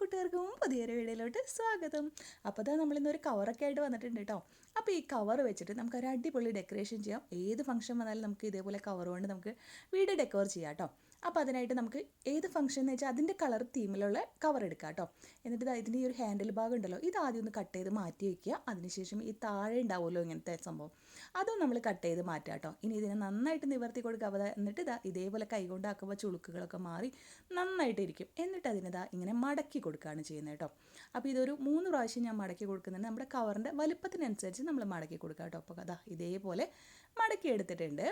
കൂട്ടുകാർക്കും പുതിയൊരു വീഡിയോയിലോട്ട് സ്വാഗതം. അപ്പോൾ അതാ നമ്മളിന്നൊരു കവറൊക്കെ ആയിട്ട് വന്നിട്ടുണ്ട് കേട്ടോ. അപ്പോൾ ഈ കവർ വെച്ചിട്ട് നമുക്കൊരു അടിപൊളി ഡെക്കറേഷൻ ചെയ്യാം. ഏത് ഫംഗ്ഷൻ വന്നാലും നമുക്ക് ഇതേപോലെ കവർ കൊണ്ട് നമുക്ക് വീട് ഡെക്കോർ ചെയ്യാം കേട്ടോ. അപ്പോൾ അതിനായിട്ട് നമുക്ക് ഏത് ഫംഗ്ഷൻ എന്ന് വെച്ചാൽ അതിൻ്റെ കളർ തീമിലുള്ള കവർ എടുക്കാം കേട്ടോ. എന്നിട്ട് ഇതിൻ്റെ ഈ ഒരു ഹാൻഡിൽ ഭാഗം ഉണ്ടല്ലോ, ഇത് ആദ്യം ഒന്ന് കട്ട് ചെയ്ത് മാറ്റി വയ്ക്കുക. അതിനുശേഷം ഈ താഴെ ഉണ്ടാവുമല്ലോ ഇങ്ങനത്തെ സംഭവം, അതും നമ്മൾ കട്ട് ചെയ്ത് മാറ്റാം കേട്ടോ. ഇനി ഇതിനെ നന്നായിട്ട് നിവർത്തി കൊടുക്കുക. എന്നിട്ട് ഇതേപോലെ കൈകൊണ്ടാക്കുമ്പോൾ ചുളുക്കുകളൊക്കെ മാറി നന്നായിട്ടിരിക്കും. എന്നിട്ട് അതിനിതാ ഇങ്ങനെ മടക്കി കൊടുക്കുകയാണ് ചെയ്യുന്നത് കേട്ടോ. അപ്പോൾ ഇതൊരു 3 പ്രാവശ്യം ഞാൻ മടക്കി കൊടുക്കുന്നുണ്ട്. നമ്മുടെ കവറിൻ്റെ വലുപ്പത്തിനനുസരിച്ച് നമ്മൾ മടക്കി കൊടുക്കുക കേട്ടോ. അപ്പോൾ ഇതേപോലെ മടക്കി എടുത്തിട്ടുണ്ട്.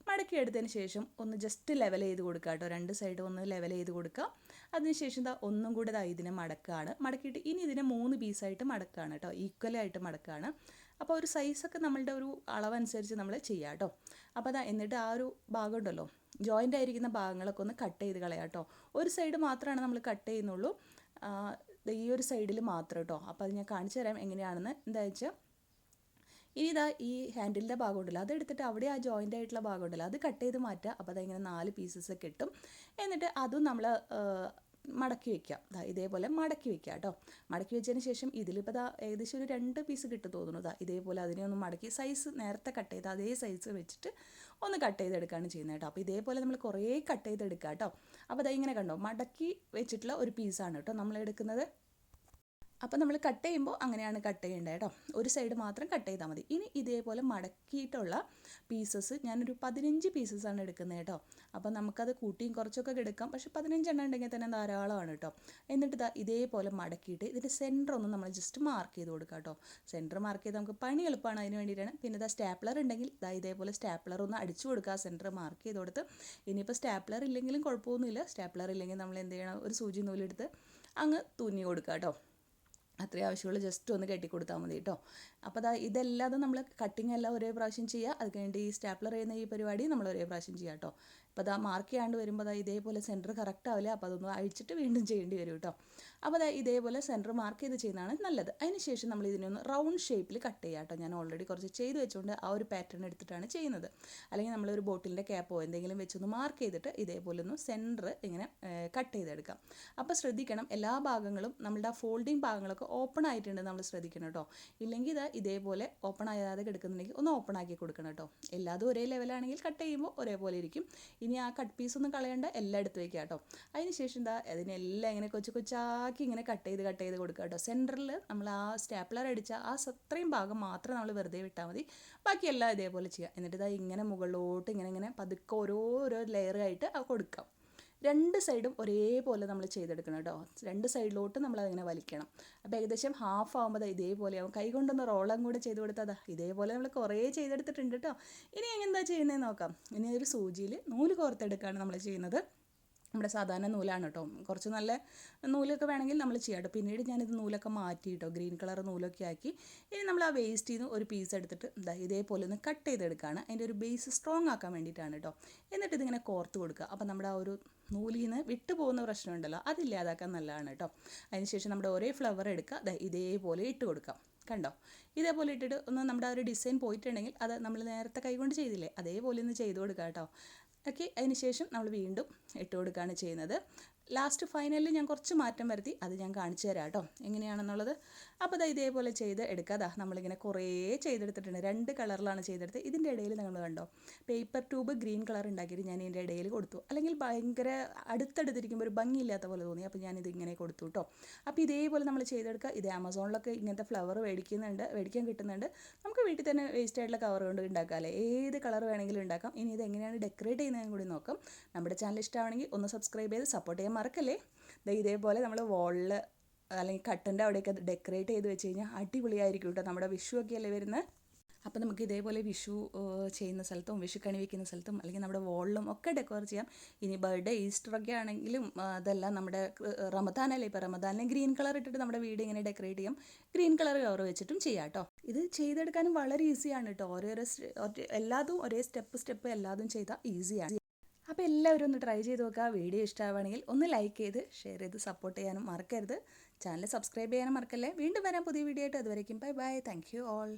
മടക്കി എടുത്തതിന് ശേഷം ഒന്ന് ജസ്റ്റ് ലെവൽ ചെയ്ത് കൊടുക്കുക കേട്ടോ. 2 സൈഡ് ഒന്ന് ലെവൽ ചെയ്ത് കൊടുക്കുക. അതിനുശേഷം ഒന്നും കൂടെ ഇതിനെ മടക്കുകയാണ്. മടക്കിയിട്ട് ഇനി ഇതിനെ 3 പീസായിട്ട് മടക്കുകയാണ് കേട്ടോ. ഈക്വലായിട്ട് മടക്കുകയാണ്. അപ്പോൾ ഒരു സൈസൊക്കെ നമ്മളുടെ ഒരു അളവനുസരിച്ച് നമ്മൾ ചെയ്യാം കേട്ടോ. അപ്പോൾ എന്നിട്ട് ആ ഒരു ഭാഗം ഉണ്ടല്ലോ, ജോയിൻ്റ് ആയിരിക്കുന്ന ഭാഗങ്ങളൊക്കെ ഒന്ന് കട്ട് ചെയ്ത് കളയാം കേട്ടോ. ഒരു സൈഡ് മാത്രമാണ് നമ്മൾ കട്ട് ചെയ്യുന്നുള്ളൂ, ഈ ഒരു സൈഡിൽ മാത്രം കേട്ടോ. അപ്പോൾ അത് ഞാൻ കാണിച്ചു തരാം എങ്ങനെയാണെന്ന്. എന്താ വെച്ചാൽ ഇനി ഈ ഹാൻഡിലിൻ്റെ ഭാഗം ഉണ്ടല്ലോ, അതെടുത്തിട്ട് അവിടെ ആ ജോയിൻ്റ് ആയിട്ടുള്ള ഭാഗം ഉണ്ടല്ലോ, അത് കട്ട് ചെയ്ത് മാറ്റുക. അപ്പോൾ അതിങ്ങനെ 4 പീസസ് കിട്ടും. എന്നിട്ട് അതും നമ്മൾ മടക്കി വയ്ക്കാം. ഇതേപോലെ മടക്കി വയ്ക്കുക കേട്ടോ. മടക്കി വെച്ചതിന് ശേഷം ഇതിലിപ്പോൾ ഏകദേശം ഒരു 2 പീസ് കിട്ടും തോന്നുന്നു. ഇതേപോലെ അതിനെ ഒന്ന് മടക്കി സൈസ് നേരത്തെ കട്ട് ചെയ്ത് അതേ സൈസ് വെച്ചിട്ട് ഒന്ന് കട്ട് ചെയ്തെടുക്കുകയാണ് ചെയ്യുന്നത് കേട്ടോ. അപ്പോൾ ഇതേപോലെ നമ്മൾ കുറേ കട്ട് ചെയ്തെടുക്കുക കേട്ടോ. അപ്പോൾ ഇങ്ങനെ കണ്ടോ, മടക്കി വെച്ചിട്ടുള്ള ഒരു പീസാണ് കേട്ടോ നമ്മൾ എടുക്കുന്നത്. അപ്പോൾ നമ്മൾ കട്ട് ചെയ്യുമ്പോൾ അങ്ങനെയാണ് കട്ട് ചെയ്യേണ്ടത് കേട്ടോ. ഒരു സൈഡ് മാത്രം കട്ട് ചെയ്താൽ മതി. ഇനി ഇതേപോലെ മടക്കിയിട്ടുള്ള പീസസ് ഞാനൊരു 15 പീസസാണ് എടുക്കുന്നത് കേട്ടോ. അപ്പോൾ നമുക്കത് കൂട്ടിയും കുറച്ചൊക്കെ എടുക്കാം, പക്ഷേ 15 എണ്ണം ഉണ്ടെങ്കിൽ തന്നെ ധാരാളമാണ് കേട്ടോ. എന്നിട്ട് ഇതേപോലെ മടക്കിയിട്ട് ഇതിൻ്റെ സെൻറ്റർ ഒന്ന് നമ്മൾ ജസ്റ്റ് മാർക്ക് ചെയ്ത് കൊടുക്കാം കേട്ടോ. സെൻറ്റർ മാർക്ക് ചെയ്ത് നമുക്ക് പണി എളുപ്പമാണ്, അതിന് വേണ്ടിയിട്ടാണ്. പിന്നെ സ്റ്റാപ്ലർ ഉണ്ടെങ്കിൽ ഇതേപോലെ സ്റ്റാപ്ലർ ഒന്ന് അടിച്ചു കൊടുക്കുക, സെൻറ്റർ മാർക്ക് ചെയ്ത് കൊടുത്ത്. ഇനിയിപ്പോൾ സ്റ്റാപ്ലർ ഇല്ലെങ്കിലും കുഴപ്പമൊന്നുമില്ല. സ്റ്റാപ്ലർ ഇല്ലെങ്കിൽ നമ്മൾ എന്ത് ചെയ്യണം, ഒരു സൂചി നൂലെടുത്ത് അങ്ങ് തുന്നി കൊടുക്കുക കേട്ടോ. അത്രയും ആവശ്യമുള്ള ജസ്റ്റ് ഒന്ന് കെട്ടിക്കൊടുത്താൽ മതി കേട്ടോ. അപ്പോൾ ഇതല്ലാതെ നമ്മൾ കട്ടിങ് എല്ലാം ഒരേ പ്രാവശ്യം ചെയ്യുക. അത് കഴിഞ്ഞിട്ട് ഈ സ്റ്റാപ്ലർ ചെയ്യുന്ന ഈ പരിപാടി നമ്മൾ ഒരേ പ്രാവശ്യം ചെയ്യുക കേട്ടോ. അപ്പോൾ മാർക്ക് ചെയ്യാണ്ട് വരുമ്പോൾ ഇതേപോലെ സെൻറ്റർ കറക്റ്റ് ആവില്ല. അപ്പോൾ അതൊന്ന് അഴിച്ചിട്ട് വീണ്ടും ചെയ്യേണ്ടി വരും കേട്ടോ. അപ്പോൾ ഇതേപോലെ സെൻറ്റർ മാർക്ക് ചെയ്ത് ചെയ്യുന്നതാണ് നല്ലത്. അതിന് ശേഷം നമ്മൾ ഇതിനൊന്ന് റൗണ്ട് ഷേപ്പിൽ കട്ട് ചെയ്യുക കേട്ടോ. ഞാൻ ഓൾറെഡി കുറച്ച് ചെയ്ത് വെച്ചുകൊണ്ട് ആ ഒരു പാറ്റേൺ എടുത്തിട്ടാണ് ചെയ്യുന്നത്. അല്ലെങ്കിൽ നമ്മളൊരു ബോട്ടിലിൻ്റെ ക്യാപ്പോ എന്തെങ്കിലും വെച്ചൊന്ന് മാർക്ക് ചെയ്തിട്ട് ഇതേപോലെ ഒന്ന് സെൻറ്റർ ഇങ്ങനെ കട്ട് ചെയ്തെടുക്കാം. അപ്പോൾ ശ്രദ്ധിക്കണം, എല്ലാ ഭാഗങ്ങളും നമ്മളുടെ ആ ഫോൾഡിങ് ഭാഗങ്ങളൊക്കെ ഓപ്പൺ ആയിട്ടുണ്ട് നമ്മൾ ശ്രദ്ധിക്കണം കേട്ടോ. ഇല്ലെങ്കിൽ ഇതേപോലെ ഓപ്പൺ ആകാതെ കിടക്കുന്നുണ്ടെങ്കിൽ ഒന്ന് ഓപ്പൺ ആക്കി കൊടുക്കണം കേട്ടോ. എല്ലാതും ഒരേ ലെവലാണെങ്കിൽ കട്ട് ചെയ്യുമ്പോൾ ഒരേപോലെ ഇരിക്കും. ഇനി ആ കട്ട് പീസ് ഒന്നും കളയേണ്ട, എല്ലാം എടുത്ത് വയ്ക്കുക കേട്ടോ. അതിന് ശേഷം അതിനെല്ലാം ഇങ്ങനെ കൊച്ചാക്കി ഇങ്ങനെ കട്ട് ചെയ്ത് കൊടുക്കുക കേട്ടോ. സെൻറ്ററിൽ നമ്മൾ ആ സ്റ്റാപ്ലർ അടിച്ച ആ അത്രയും ഭാഗം മാത്രം നമ്മൾ വെറുതെ വിട്ടാൽ മതി. ബാക്കിയെല്ലാം ഇതേപോലെ ചെയ്യുക. എന്നിട്ട് ഇങ്ങനെ മുകളിലോട്ട് ഇങ്ങനെ പതുക്കെ ഓരോ ലെയറായിട്ട് കൊടുക്കാം. 2 സൈഡും ഒരേപോലെ നമ്മൾ ചെയ്തെടുക്കണം കേട്ടോ. 2 സൈഡിലോട്ട് നമ്മളതിങ്ങനെ വലിക്കണം. അപ്പോൾ ഏകദേശം ഹാഫ് ആകുമ്പോൾ ഇതേപോലെയാവും. കൈ കൊണ്ടൊന്ന് റോളം കൂടെ ചെയ്ത് കൊടുത്താൽ ഇതേപോലെ നമ്മൾ കുറേ ചെയ്തെടുത്തിട്ടുണ്ട് കേട്ടോ. ഇനി എന്താ ചെയ്യുന്നതെന്ന് നോക്കാം. ഇനി ഒരു സൂചിയിൽ നൂല് കോർത്തെടുക്കുകയാണ് നമ്മൾ ചെയ്യുന്നത്. നമ്മുടെ സാധാരണ നൂലാണ് കേട്ടോ. കുറച്ച് നല്ല നൂലൊക്കെ വേണമെങ്കിൽ നമ്മൾ ചെയ്യാം കേട്ടോ. പിന്നീട് ഞാനിത് നൂലൊക്കെ മാറ്റി കേട്ടോ, ഗ്രീൻ കളർ നൂലൊക്കെ ആക്കി. ഇനി നമ്മൾ ആ വേസ്റ്റിൽ നിന്ന് ഒരു പീസ് എടുത്തിട്ട് ഇതേപോലെ ഒന്ന് കട്ട് ചെയ്തെടുക്കുകയാണ്. അതിൻ്റെ ഒരു ബേസ് സ്ട്രോങ് ആക്കാൻ വേണ്ടിയിട്ടാണ് കേട്ടോ. എന്നിട്ട് ഇതിങ്ങനെ കോർത്ത് കൊടുക്കുക. അപ്പോൾ നമ്മുടെ ആ ഒരു നൂലിൽ നിന്ന് വിട്ടു പോകുന്ന പ്രശ്നമുണ്ടല്ലോ, അതില്ലാതാക്കാൻ നല്ലതാണ് കേട്ടോ. അതിനുശേഷം നമ്മുടെ ഒരേ ഫ്ലവർ എടുക്കുക, ഇതേപോലെ ഇട്ട് കൊടുക്കാം. കണ്ടോ, ഇതേപോലെ ഇട്ടിട്ട് ഒന്ന് നമ്മുടെ ആ ഒരു ഡിസൈൻ പോയിട്ടുണ്ടെങ്കിൽ അത് നമ്മൾ നേരത്തെ കൈകൊണ്ട് ചെയ്തില്ലേ, അതേപോലെ ഒന്ന് ചെയ്ത് കൊടുക്കുക കേട്ടോ. ഓക്കെ, അതിന് ശേഷം നമ്മൾ വീണ്ടും ഇട്ട് കൊടുക്കുകയാണ് ചെയ്യുന്നത്. ലാസ്റ്റ് ഫൈനലിൽ ഞാൻ കുറച്ച് മാറ്റം വരുത്തി, അത് ഞാൻ കാണിച്ചു തരാം കേട്ടോ എങ്ങനെയാണെന്നുള്ളത്. അപ്പോൾ ഇതേപോലെ ചെയ്ത് എടുക്കുക. നമ്മളിങ്ങനെ കുറേ ചെയ്തെടുത്തിട്ടുണ്ട്. 2 കളറിലാണ് ചെയ്തെടുത്തത്. ഇതിൻ്റെ ഇടയിൽ നിങ്ങൾ കണ്ടോ, പേപ്പർ ട്യൂബ് ഗ്രീൻ കളർ ഉണ്ടാക്കിയിട്ട് ഞാൻ ഇതിൻ്റെ ഇടയിൽ കൊടുത്തു. അല്ലെങ്കിൽ ഭയങ്കര അടുത്തടുത്തിരിക്കുമ്പോൾ ഒരു ഭംഗിയില്ലാത്ത പോലെ തോന്നി. അപ്പോൾ ഞാനിത് ഇങ്ങനെ കൊടുത്തു കേട്ടോ. അപ്പോൾ ഇതേപോലെ നമ്മൾ ചെയ്തെടുക്കുക. ഇത് ആമസോണിലൊക്കെ ഇങ്ങനത്തെ ഫ്ലവർ മേടിക്കാൻ കിട്ടുന്നുണ്ട്. നമുക്ക് വീട്ടിൽ തന്നെ വേസ്റ്റ് ആയിട്ടുള്ള കവർ കൊണ്ട് ഉണ്ടാക്കാമല്ലേ, ഏത് കളർ വേണമെങ്കിലും ഉണ്ടാക്കാം. ഇനി ഇത് എങ്ങനെയാണ് ഡെക്കറേറ്റ് ചെയ്യുന്നതെന്ന് കൂടി നോക്കാം. നമ്മുടെ ചാനൽ ഇഷ്ടമാണെങ്കിൽ ഒന്ന് സബ്സ്ക്രൈബ് ചെയ്ത് സപ്പോർട്ട് ചെയ്യാൻ മറക്കല്ലേ. ഇതേപോലെ നമ്മൾ വാളിൽ അല്ലെങ്കിൽ കട്ടൻ്റെ അവിടെയൊക്കെ ഡെക്കറേറ്റ് ചെയ്ത് വെച്ച് കഴിഞ്ഞാൽ അടിപൊളിയായിരിക്കും കേട്ടോ. നമ്മുടെ വിഷു ഒക്കെ അല്ലേ വരുന്നത്. അപ്പോൾ നമുക്ക് ഇതേപോലെ വിഷു ചെയ്യുന്ന സ്ഥലത്തും വിഷു കണി വയ്ക്കുന്ന സ്ഥലത്തും അല്ലെങ്കിൽ നമ്മുടെ വാളിലും ഒക്കെ ഡെക്കോർ ചെയ്യാം. ഇനി ബർത്ത്ഡേ ഈസ്റ്ററൊക്കെ ആണെങ്കിലും അതെല്ലാം നമ്മുടെ റമദാനല്ലേ, ഇപ്പോൾ റമദാനിലെ ഗ്രീൻ കളർ ഇട്ടിട്ട് നമ്മുടെ വീട് ഇങ്ങനെ ഡെക്കറേറ്റ് ചെയ്യാം. ഗ്രീൻ കളർ കവർ വെച്ചിട്ടും ചെയ്യാം കേട്ടോ. ഇത് ചെയ്തെടുക്കാനും വളരെ ഈസിയാണ് കേട്ടോ. എല്ലാതും ഒരേ സ്റ്റെപ്പ് എല്ലാതും ചെയ്താൽ ഈസിയാണ്. അപ്പോൾ എല്ലാവരും ഒന്ന് ട്രൈ ചെയ്ത് നോക്കുക. വീഡിയോ ഇഷ്ടമാവുകയാണെങ്കിൽ ഒന്ന് ലൈക്ക് ചെയ്ത് ഷെയർ ചെയ്ത് സപ്പോർട്ട് ചെയ്യാനും മറക്കരുത്. ചാനൽ സബ്സ്ക്രൈബ് ചെയ്യാനും മറക്കല്ലേ. വീണ്ടും വരാം പുതിയ വീഡിയോ ആയിട്ട്. അതുവരേക്കും bye bye. Thank you all.